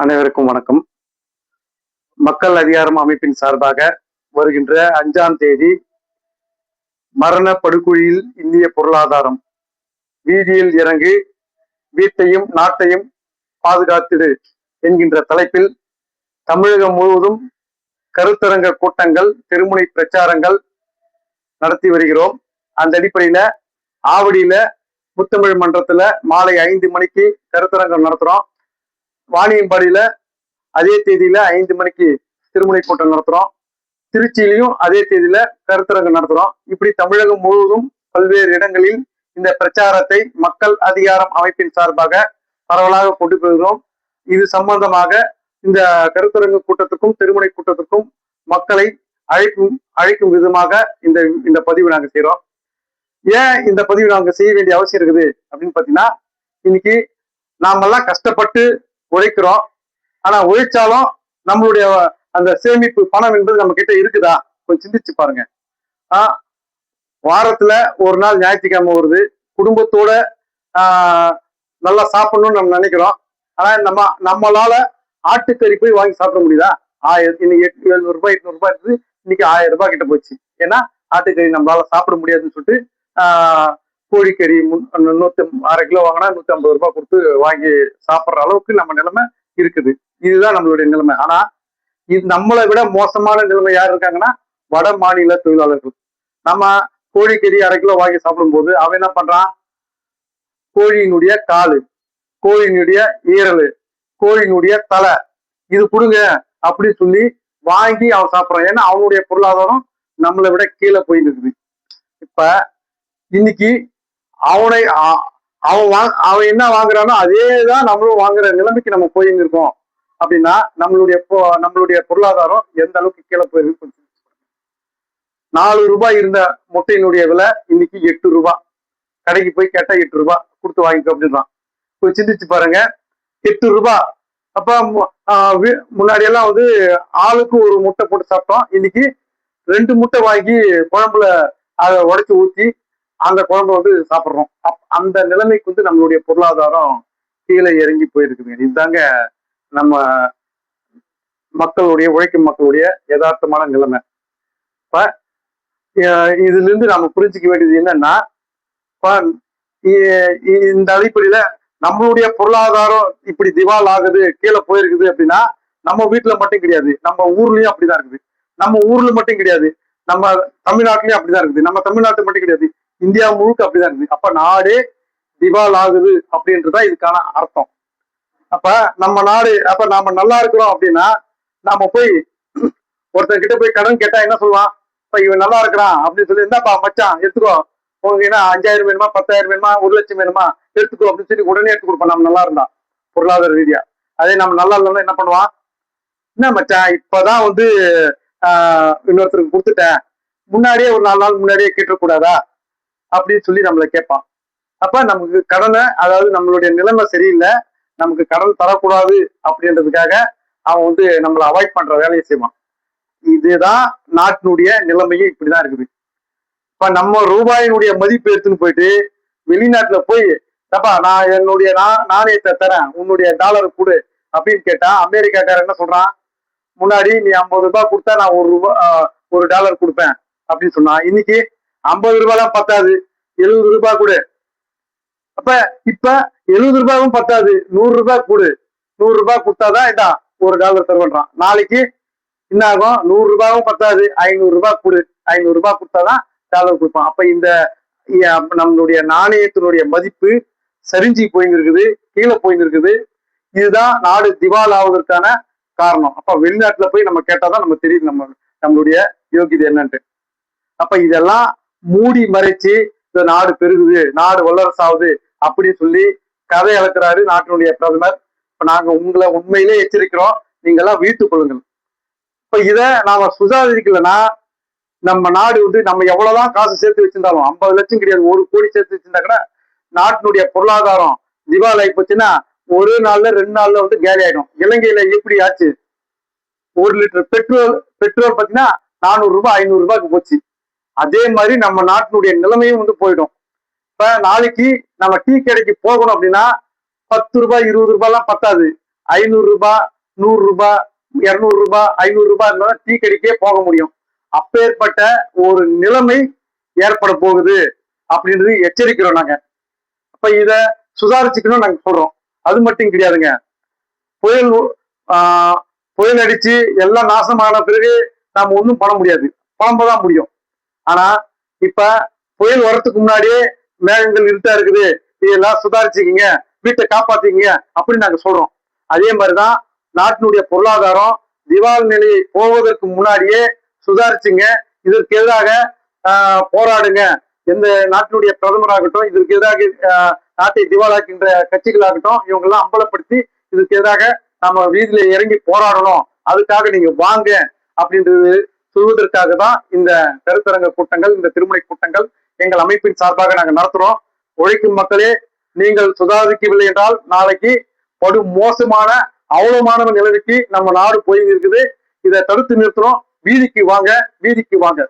அனைவருக்கும் வணக்கம். மக்கள் அதிகாரம் அமைப்பின் சார்பாக வருகின்ற 5ஆம் தேதி மரண படுகொலியில் இந்திய பொருளாதாரம், வீதியில் இறங்கி வீட்டையும் நாட்டையும் பாதுகாத்திடு என்கின்ற தலைப்பில் தமிழகம் முழுவதும் கருத்தரங்க கூட்டங்கள், தெருமுனை பிரச்சாரங்கள் நடத்தி வருகிறோம். அந்த அடிப்படையில ஆவடியில முத்தமிழ் மன்றத்துல மாலை 5 மணிக்கு கருத்தரங்கம் நடத்துறோம். வாணியம்பாடியில அதே தேதியில 5 மணிக்கு திருமுனை கூட்டம் நடத்துறோம். திருச்சியிலையும் அதே தேதியில கருத்தரங்கம் நடத்துறோம். இப்படி தமிழகம் முழுவதும் பல்வேறு இடங்களில் இந்த பிரச்சாரத்தை மக்கள் அதிகாரம் அமைப்பின் சார்பாக பரவலாக கொண்டு போகிறோம். இது சம்பந்தமாக இந்த கருத்தரங்கு கூட்டத்துக்கும் திருமுனை கூட்டத்துக்கும் மக்களை அழைக்கும் விதமாக இந்த பதிவு நாங்க செய்யறோம். ஏன் இந்த பதிவு நாங்க செய்ய வேண்டிய அவசியம் இருக்குது அப்படின்னு பாத்தீங்கன்னா, இன்னைக்கு நாமெல்லாம் கஷ்டப்பட்டு உழைக்கிறோம். ஆனா உழைச்சாலும் நம்மளுடைய அந்த சேமிப்பு பணம் என்பது நம்ம கிட்ட இருக்குதா? கொஞ்சம் சிந்திச்சு பாருங்க. வாரத்துல ஒரு நாள் ஞாயிற்றுக்கிழமை வருது, குடும்பத்தோட நல்லா சாப்பிடணும்னு நம்ம நினைக்கிறோம். ஆனா நம்மளால ஆட்டுக்கறி போய் வாங்கி சாப்பிட முடியுதா? இன்னைக்கு 700 ரூபாய் 800 ரூபாய் இருக்குது, இன்னைக்கு 1000 ரூபாய் கிட்ட போச்சு. ஏன்னா ஆட்டுக்கறி நம்மளால சாப்பிட முடியாதுன்னு சொல்லிட்டு கோழிக்கறி 100 கிலோ வாங்கினா 150 ரூபாய் கொடுத்து வாங்கி சாப்பிட்ற அளவுக்கு நம்ம நிலைமை இருக்குது. இதுதான் நம்மளுடைய நிலைமை. ஆனா இது நம்மளை விட மோசமான நிலைமை யார் இருக்காங்கன்னா, வட மாநில தொழிலாளர்கள். நம்ம கோழிக்கறி 1/2 கிலோ வாங்கி சாப்பிடும் போது அவன் என்ன பண்றான்? கோழியினுடைய காலு, கோழியினுடைய ஈரல், கோழியினுடைய தலை, இது கொடுங்க அப்படின்னு சொல்லி வாங்கி அவன் சாப்பிட்றான். ஏன்னா அவனுடைய பொருளாதாரம் நம்மளை விட கீழே போயிட்டு இருக்குது. இப்ப இன்னைக்கு அவன் என்ன வாங்குறானோ அதேதான் நம்மளும் வாங்குற நிலைமைக்கு நம்ம போயிங்க இருக்கோம். அப்படின்னா நம்மளுடைய பொருளாதாரம் எந்த அளவுக்கு கீழே போயிருக்கு. 4 ரூபாய் இருந்த முட்டையினுடைய விலை இன்னைக்கு 8 ரூபாய். கடைக்கு போய் கேட்டா 8 ரூபாய் கொடுத்து வாங்கிக்கோ அப்படின்றான். போய் சிந்திச்சு பாருங்க, 8 ரூபாய். அப்ப முன்னாடி எல்லாம் ஆளுக்கு ஒரு முட்டை போட்டு சாப்பிட்டோம். இன்னைக்கு 2 முட்டை வாங்கி குழம்புல அதை உடைச்சு ஊற்றி அந்த குழம்பு சாப்பிட்றோம். அந்த நிலைமைக்கு நம்மளுடைய பொருளாதாரம் கீழே இறங்கி போயிருக்குங்க. இதுதாங்க நம்ம மக்களுடைய, உழைக்கும் மக்களுடைய யதார்த்தமான நிலைமை. இப்ப இதுல இருந்து நம்ம புரிஞ்சுக்க வேண்டியது என்னன்னா, இந்த அடிப்படையில நம்மளுடைய பொருளாதாரம் இப்படி திவால் ஆகுது, கீழே போயிருக்குது அப்படின்னா நம்ம வீட்டுல மட்டும் கிடையாது, நம்ம ஊர்லயும் அப்படிதான் இருக்குது. நம்ம ஊர்ல மட்டும் கிடையாது, நம்ம தமிழ்நாட்டிலயும் அப்படிதான் இருக்குது. நம்ம தமிழ்நாட்டு மட்டும் கிடையாது, இந்தியா முழுக்க அப்படிதான் இருக்குது. அப்ப நாடே திவால் ஆகுது அப்படின்றதான் இதுக்கான அர்த்தம். அப்ப நம்ம நல்லா இருக்கிறோம் அப்படின்னா நாம போய் ஒருத்தர் கிட்ட போய் கடன் கேட்டா என்ன சொல்லுவான்? இப்ப இவன் நல்லா இருக்கிறான் அப்படின்னு சொல்லி, இருந்தாப்பா மச்சான் எடுத்துக்கோ, உங்களுக்கு என்ன 5000 வேணுமா, 10,000 வேணுமா, 1 லட்சம் வேணுமா, எடுத்துக்கோ அப்படின்னு சொல்லி உடனே எடுத்து கொடுப்போம் நம்ம நல்லா இருந்தா, பொருளாதார ரீதியா. அதே நம்ம நல்லா இல்லைன்னா என்ன பண்ணுவான்? என்ன மச்சான் இப்பதான் இன்னொருத்தருக்கு கொடுத்துட்டேன், முன்னாடியே ஒரு 4 நாள் முன்னாடியே கேட்டக்கூடாதா அப்படின்னு சொல்லி நம்மளை கேட்பான். அப்ப நமக்கு கடனை, அதாவது நம்மளுடைய நிலைமை சரியில்லை, நமக்கு கடன் தரக்கூடாது அப்படின்றதுக்காக அவன் நம்மளை அவாய்ட் பண்ற வேலையை செய்வான். இதுதான் நாட்டினுடைய நிலைமையும் இப்படிதான் இருக்குது. இப்ப நம்ம ரூபாயினுடைய மதிப்பு எடுத்துன்னு போயிட்டு வெளிநாட்டுல போய், தப்பா நான் என்னுடைய நாணயத்தை தரேன், உன்னுடைய டாலரை கொடு அப்படின்னு கேட்டா அமெரிக்காக்காரன் என்ன சொல்றான்? முன்னாடி நீ 50 ரூபாய் கொடுத்தா நான் ஒரு டாலர் கொடுப்பேன் அப்படின்னு சொன்னா, இன்னைக்கு 50 ரூபாய்லாம் பத்தாது, 70 ரூபாய் கொடு. அப்ப இப்ப 70 ரூபாயும் பத்தாது, 100 ரூபாய் கொடு, 100 ரூபாய் கொடுத்தாதான் இதான் ஒரு டாலர் தருவன்றான். நாளைக்கு என்ன ஆகும்? 100 ரூபாயும் பத்தாது, 500 ரூபாய் கொடு, 500 ரூபாய் கொடுத்தாதான் டாலர் கொடுப்பான். அப்ப இந்த நம்மளுடைய நாணயத்தினுடைய மதிப்பு சரிஞ்சு போயிருக்குது, கீழே போயிருக்குது. இதுதான் நாடு திவால் ஆவதற்கான காரணம். அப்ப வெளிநாட்டுல போய் நம்ம கேட்டாதான் நம்ம தெரியுது நம்மளுடைய யோகிதை என்னன்ட்டு. அப்ப இதெல்லாம் மூடி மறைச்சு இந்த நாடு பெருகுது, நாடு வல்லரசாகுது அப்படின்னு சொல்லி கதை அளக்குறாரு நாட்டினுடைய பிரதமர். இப்ப நாங்க உங்களை உண்மையிலே எச்சரிக்கிறோம், நீங்க எல்லாம் வீட்டுக் கொள்ளுங்கள். இப்ப இத நாம சுதாரிக்கலன்னா நம்ம நாடு நம்ம எவ்வளவுதான் காசு சேர்த்து வச்சிருந்தாலும், 50 லட்சம் கிடையாது, 1 கோடி சேர்த்து வச்சிருந்தா கூட நாட்டினுடைய பொருளாதாரம் திவால் ஆகி போச்சுன்னா 1 நாள்ல 2 நாள்ல கேலி ஆயிடும். இலங்கையில எப்படி ஆச்சு? 1 லிட்டர் பெட்ரோல் பாத்தீங்கன்னா 400 ரூபாய் 500 ரூபாய்க்கு போச்சு. அதே மாதிரி நம்ம நாட்டினுடைய நிலைமையும் போயிடும். இப்ப நாளைக்கு நம்ம டீ கடைக்கு போகணும் அப்படின்னா 10 ரூபாய் 20 ரூபாய்லாம் பத்தாது, 500 ரூபாய், 100 ரூபாய், 200 ரூபாய், 500 ரூபாய் இருந்தா டீ கடைக்கே போக முடியும். அப்பேற்பட்ட ஒரு நிலைமை ஏற்பட போகுது அப்படின்றது எச்சரிக்கிறோம் நாங்க. அப்ப இத சுதாரிச்சுக்கணும் நாங்க சொல்றோம். அது மட்டும் கிடையாதுங்க. புயல் புயல் அடிச்சு எல்லாம் நாசமான பிறகு நாம ஒன்றும் பண்ண முடியாது, புலம்பதான் முடியும். ஆனா இப்ப புயல் வர்றதுக்கு முன்னாடியே மேகங்கள் இருட்டா இருக்குது, இதெல்லாம் சுதாரிச்சுக்கிங்க, வீட்டை காப்பாத்திக்கிங்க அப்படின்னு நாங்க சொல்றோம். அதே மாதிரிதான் நாட்டினுடைய பொருளாதாரம் திவால் நிலையை போவதற்கு முன்னாடியே சுதாரிச்சுங்க, இதற்கு எதிராக போராடுங்க. எந்த நாட்டினுடைய பிரதமராகட்டும், இதற்கு எதிராக நாட்டை திவாலாக்கின்ற கட்சிகளாகட்டும், இவங்கெல்லாம் அம்பலப்படுத்தி இதுக்கு எதிராக நம்ம வீதியில இறங்கி போராடணும், அதுக்காக நீங்க வாங்க அப்படின்றது சொல்வதற்காக தான் இந்த கருத்தரங்க கூட்டங்கள், இந்த திருமுனை கூட்டங்கள் எங்கள் அமைப்பின் சார்பாக நாங்கள் நடத்துறோம். உழைக்கும் மக்களே, நீங்கள் சுதாரிக்கவில்லை என்றால் நாளைக்கு படு மோசமான அவலமான நிலைமைக்கு நம்ம நாடு போய் இருக்குது. இதை தடுத்து நிறுத்தணும். வீதிக்கு வாங்க, வீதிக்கு வாங்க.